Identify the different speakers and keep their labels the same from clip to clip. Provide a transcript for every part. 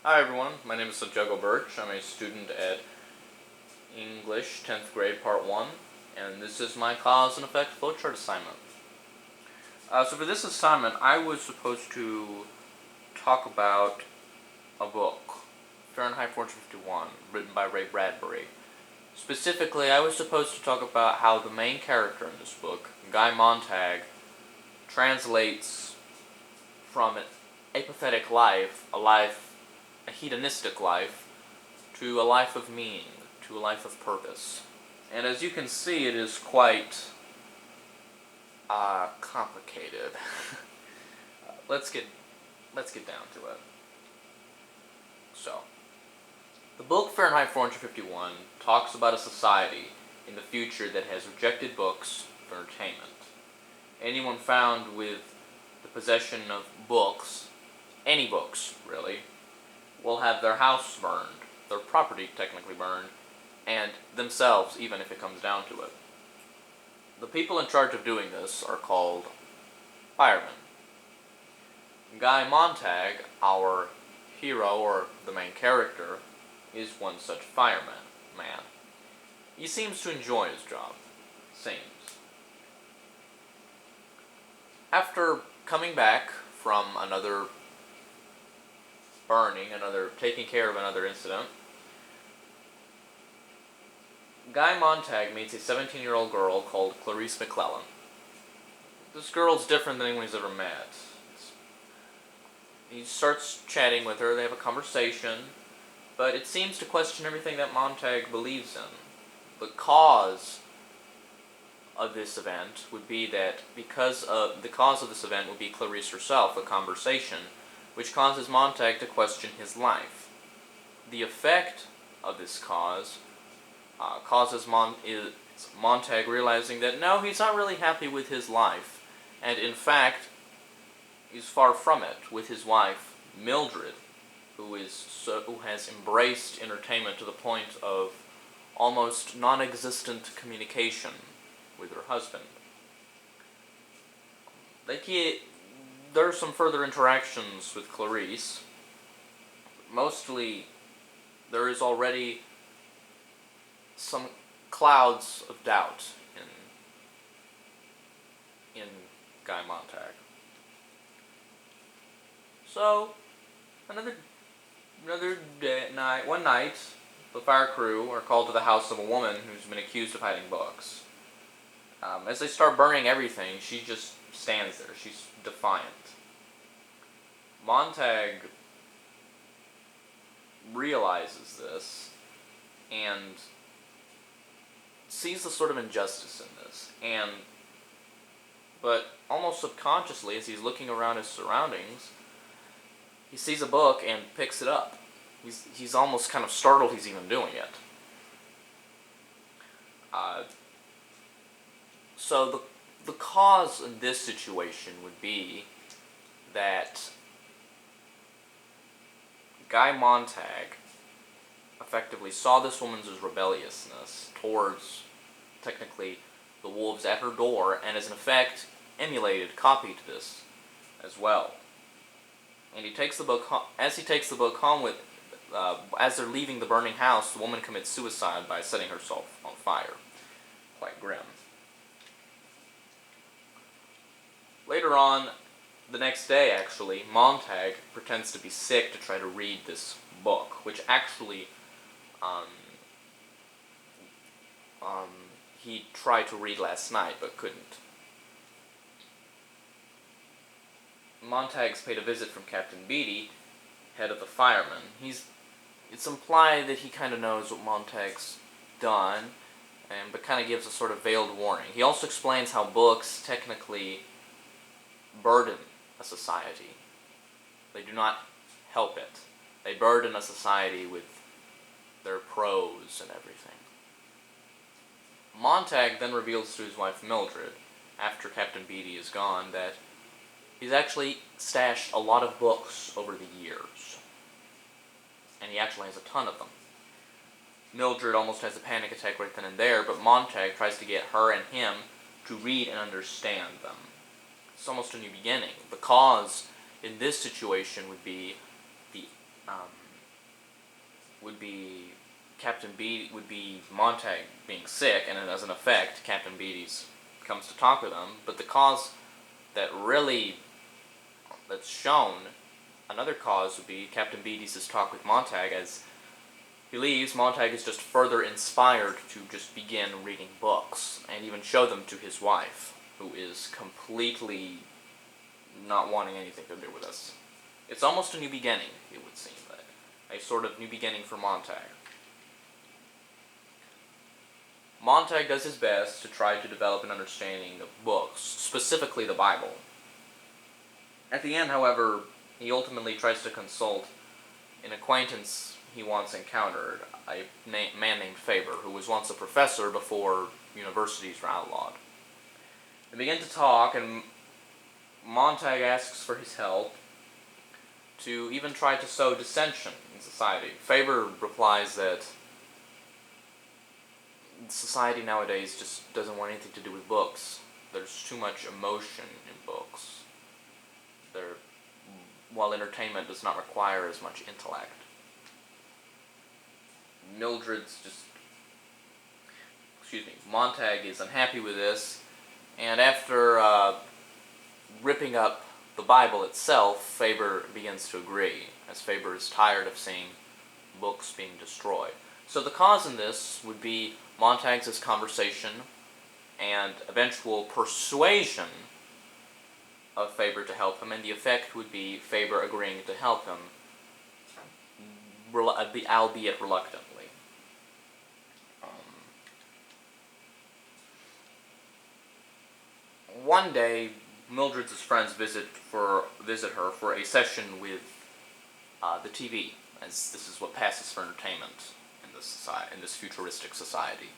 Speaker 1: Hi everyone, my name is Santiago Birch. I'm a student at English 10th grade part 1, and this is my cause and effect flowchart assignment. So for this assignment, I was supposed to talk about a book, Fahrenheit 451, written by Ray Bradbury. Specifically, I was supposed to talk about how the main character in this book, Guy Montag, translates from an apathetic life, a hedonistic life, to a life of meaning, to a life of purpose. And as you can see, it is quite complicated. Let's get down to it. So, the book Fahrenheit 451 talks about a society in the future that has rejected books for entertainment. Anyone found with the possession of books, any books really, will have their house burned, their property technically burned, and themselves, even if it comes down to it. The people in charge of doing this are called firemen. Guy Montag, our hero, or the main character, is one such fireman. He seems to enjoy his job. Seems. After coming back from another burning, taking care of another incident, Guy Montag meets a 17-year-old girl called Clarice McClellan. This girl's different than anyone he's ever met. He starts chatting with her, they have a conversation, but it seems to question everything that Montag believes in. The cause of this event would be Clarice herself, a conversation, which causes Montag to question his life. The effect of this cause causes Montag realizing that no, he's not really happy with his life, and in fact, he's far from it with his wife, Mildred, who has embraced entertainment to the point of almost non-existent communication with her husband. There are some further interactions with Clarice. Mostly, there is already some clouds of doubt in Guy Montag. So, one night, the fire crew are called to the house of a woman who's been accused of hiding books. As they start burning everything, she just stands there. She's defiant. Montag realizes this and sees the sort of injustice in this, but almost subconsciously, as he's looking around his surroundings, he sees a book and picks it up. He's almost kind of startled he's even doing it. So the cause in this situation would be that Guy Montag effectively saw this woman's rebelliousness towards, technically, the wolves at her door, and as an effect, copied this as well. And as he takes the book home as they're leaving the burning house, the woman commits suicide by setting herself on fire. Quite grim. Later on, the next day actually, Montag pretends to be sick to try to read this book, which actually he tried to read last night but couldn't. Montag's paid a visit from Captain Beatty, head of the firemen. It's implied that he kind of knows what Montag's done, but kind of gives a sort of veiled warning. He also explains how books technically burden a society. They do not help it. They burden a society with their prose and everything. Montag then reveals to his wife Mildred, after Captain Beatty is gone, that he's actually stashed a lot of books over the years. And he actually has a ton of them. Mildred almost has a panic attack right then and there, but Montag tries to get her and him to read and understand them. It's almost a new beginning. The cause in this situation would be would be Captain Beatty, would be Montag being sick, and as an effect, Captain Beatty's comes to talk with him. But the cause that's shown, another cause would be Captain Beatty's talk with Montag. As he leaves, Montag is just further inspired to just begin reading books, and even show them to his wife, who is completely not wanting anything to do with us. It's almost a new beginning, it would seem, a sort of new beginning for Montag. Montag does his best to try to develop an understanding of books, specifically the Bible. At the end, however, he ultimately tries to consult an acquaintance he once encountered, a man named Faber, who was once a professor before universities were outlawed. They begin to talk, and Montag asks for his help to even try to sow dissension in society. Faber replies that society nowadays just doesn't want anything to do with books. There's too much emotion in books. While entertainment does not require as much intellect. Montag is unhappy with this, and after ripping up the Bible itself, Faber begins to agree, as Faber is tired of seeing books being destroyed. So the cause in this would be Montag's conversation and eventual persuasion of Faber to help him, and the effect would be Faber agreeing to help him, albeit reluctantly. One day, Mildred's friends visit her for a session with the TV, as this is what passes for entertainment in this futuristic society.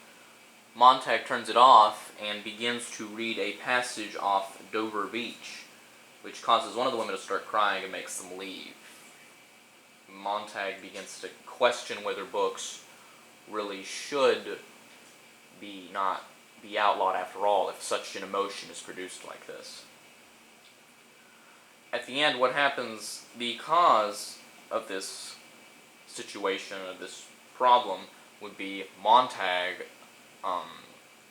Speaker 1: Montag turns it off and begins to read a passage off Dover Beach, which causes one of the women to start crying and makes them leave. Montag begins to question whether books really should not be outlawed after all, if such an emotion is produced like this. At the end, what happens, the cause of this situation, of this problem, would be Montag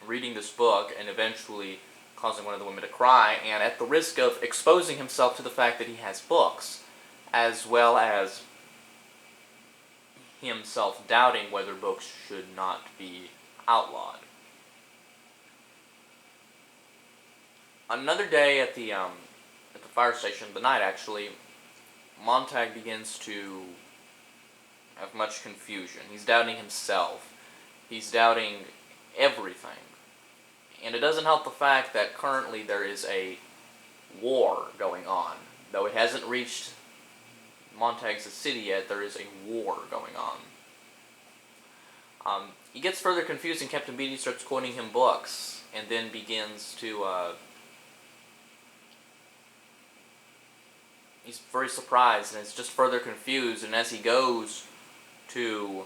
Speaker 1: reading this book and eventually causing one of the women to cry, and at the risk of exposing himself to the fact that he has books, as well as himself doubting whether books should not be outlawed. Another day at the fire station, the night actually, Montag begins to have much confusion. He's doubting himself. He's doubting everything. And it doesn't help the fact that currently there is a war going on. Though it hasn't reached Montag's city yet, there is a war going on. He gets further confused, and Captain Beatty starts quoting him books, and then begins to he's very surprised, and is just further confused, and as they go to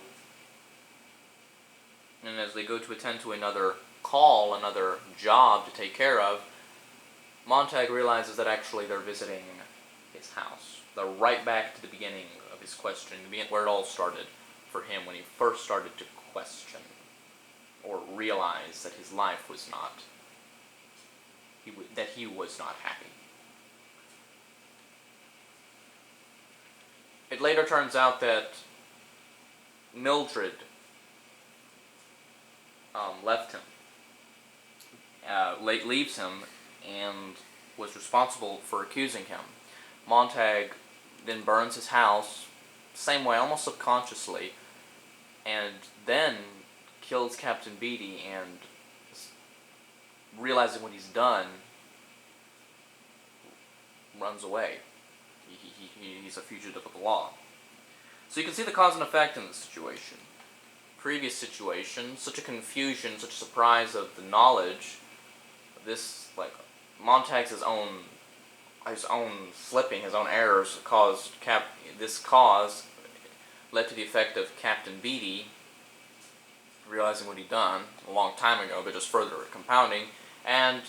Speaker 1: attend to another call, another job to take care of, Montag realizes that actually they're visiting his house. They're right back to the beginning of his questioning, where it all started for him, when he first started to question, or realize that his life was not, that he was not happy. It later turns out that Mildred left him, leaves him, and was responsible for accusing him. Montag then burns his house, same way, almost subconsciously, and then kills Captain Beatty, and realizing what he's done, runs away. He's a fugitive of the law. So you can see the cause and effect in this situation. Previous situation, such a confusion, such a surprise of the knowledge of this, Montag's his own slipping, his own errors caused this cause led to the effect of Captain Beatty realizing what he'd done a long time ago, but just further compounding, and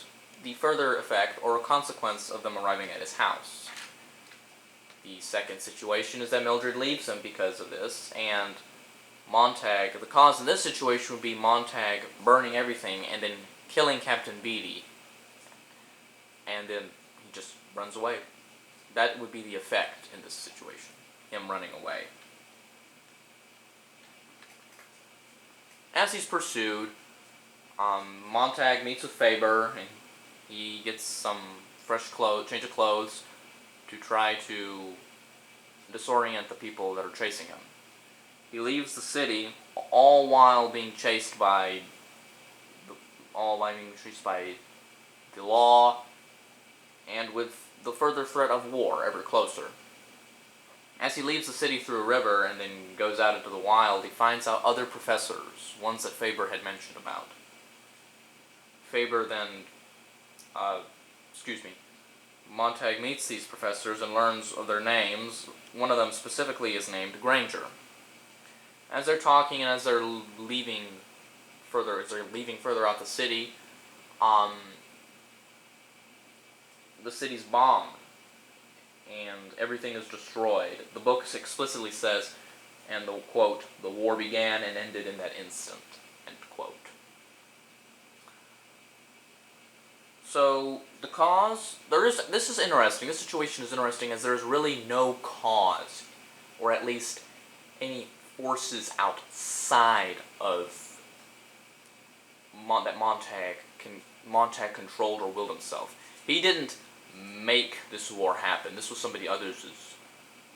Speaker 1: the further effect or consequence of them arriving at his house. The second situation is that Mildred leaves him because of this, and Montag, the cause in this situation would be Montag burning everything and then killing Captain Beatty. And then he just runs away. That would be the effect in this situation, him running away. As he's pursued, Montag meets with Faber, and he gets some change of clothes, to try to disorient the people that are chasing him. He leaves the city, all while being chased by the law, and with the further threat of war ever closer. As he leaves the city through a river and then goes out into the wild, he finds out other professors, ones that Faber had mentioned about. Faber then, Montag meets these professors and learns of their names. One of them specifically is named Granger. As they're talking and as they're leaving further out the city, the city's bombed and everything is destroyed. The book explicitly says, and the quote, "The war began and ended in that instant," end quote. So the cause, this is interesting. This situation is interesting as there's really no cause, or at least any forces outside of that Montag controlled or willed himself. He didn't make this war happen. This was somebody else's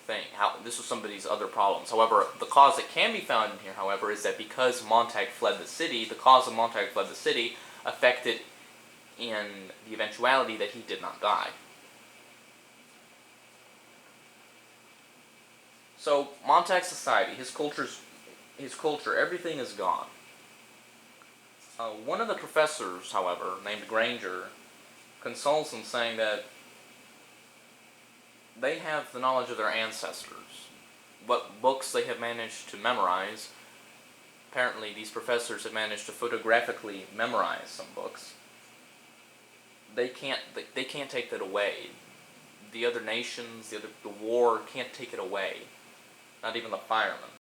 Speaker 1: thing. This was somebody's other problems. However, the cause that can be found in here, however, is that because Montag fled the city, the cause of Montag fled the city affected in the eventuality that he did not die. So Montag's society, his culture, everything is gone. One of the professors, however, named Granger, consoles him, saying that they have the knowledge of their ancestors, what books they have managed to memorize. Apparently, these professors have managed to photographically memorize some books. They can't take that away. The other nations, the war can't take it away. Not even the firemen.